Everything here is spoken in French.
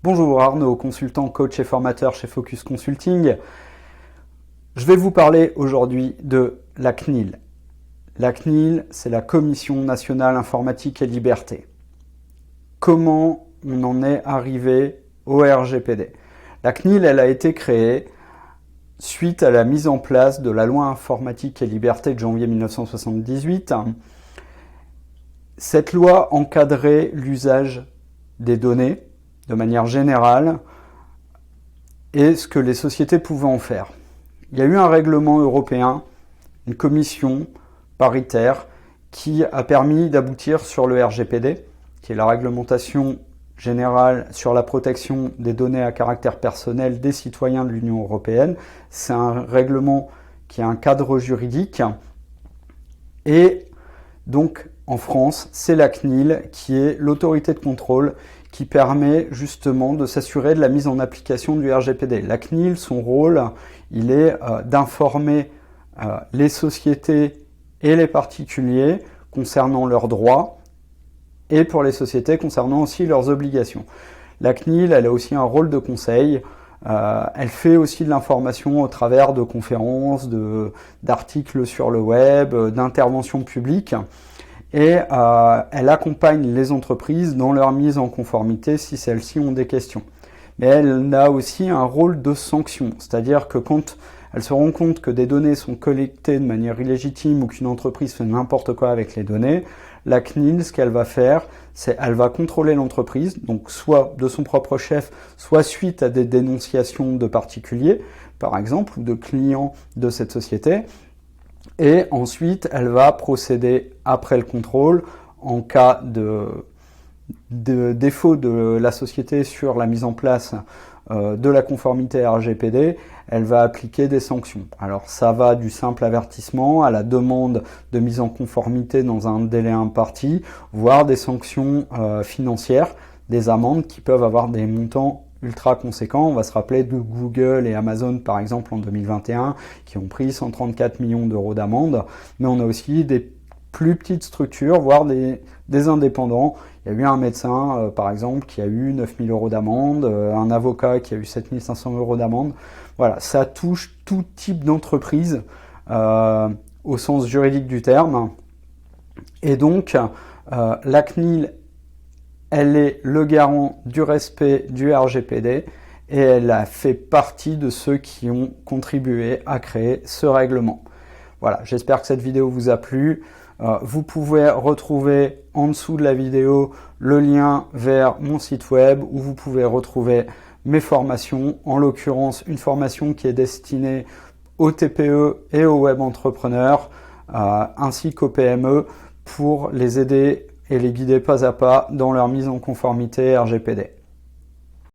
Bonjour Arnaud, consultant, coach et formateur chez Focus Consulting. Je vais vous parler aujourd'hui de la CNIL. La CNIL, c'est la Commission nationale informatique et liberté. Comment on en est arrivé au RGPD? La CNIL, elle a été créée suite à la mise en place de la loi informatique et liberté de janvier 1978. Cette loi encadrait l'usage des données de manière générale et ce que les sociétés pouvaient en faire. Il y a eu un règlement européen, une commission paritaire qui a permis d'aboutir sur le RGPD, qui est la réglementation générale sur la protection des données à caractère personnel des citoyens de l'Union européenne. C'est un règlement qui a un cadre juridique et donc en France, c'est la CNIL qui est l'autorité de contrôle qui permet justement de s'assurer de la mise en application du RGPD. La CNIL, son rôle, il est d'informer les sociétés et les particuliers concernant leurs droits et pour les sociétés concernant aussi leurs obligations. La CNIL, elle a aussi un rôle de conseil. Elle fait aussi de l'information au travers de conférences, d'articles sur le web, d'interventions publiques. Et elle accompagne les entreprises dans leur mise en conformité si celles-ci ont des questions. Mais elle a aussi un rôle de sanction, c'est-à-dire que quand elle se rend compte que des données sont collectées de manière illégitime ou qu'une entreprise fait n'importe quoi avec les données, la CNIL, ce qu'elle va faire, c'est qu'elle va contrôler l'entreprise, donc soit de son propre chef, soit suite à des dénonciations de particuliers, par exemple, ou de clients de cette société. Et ensuite, elle va procéder après le contrôle en cas de défaut de la société sur la mise en place de la conformité RGPD, elle va appliquer des sanctions. Alors ça va du simple avertissement à la demande de mise en conformité dans un délai imparti, voire des sanctions financières, des amendes qui peuvent avoir des montants ultra conséquents. On va se rappeler de Google et Amazon par exemple en 2021 qui ont pris 134 millions d'euros d'amende, mais on a aussi des plus petites structures, voire des indépendants. Il y a eu un médecin par exemple qui a eu 9 000 euros d'amende, un avocat qui a eu 7 500 euros d'amende. Voilà, ça touche tout type d'entreprise au sens juridique du terme. Et donc la CNIL, elle est le garant du respect du RGPD et elle a fait partie de ceux qui ont contribué à créer ce règlement. Voilà, j'espère que cette vidéo vous a plu. Vous pouvez retrouver en dessous de la vidéo le lien vers mon site web où vous pouvez retrouver mes formations, en l'occurrence une formation qui est destinée aux TPE et aux web entrepreneurs ainsi qu'aux PME pour les aider et les guider pas à pas dans leur mise en conformité RGPD.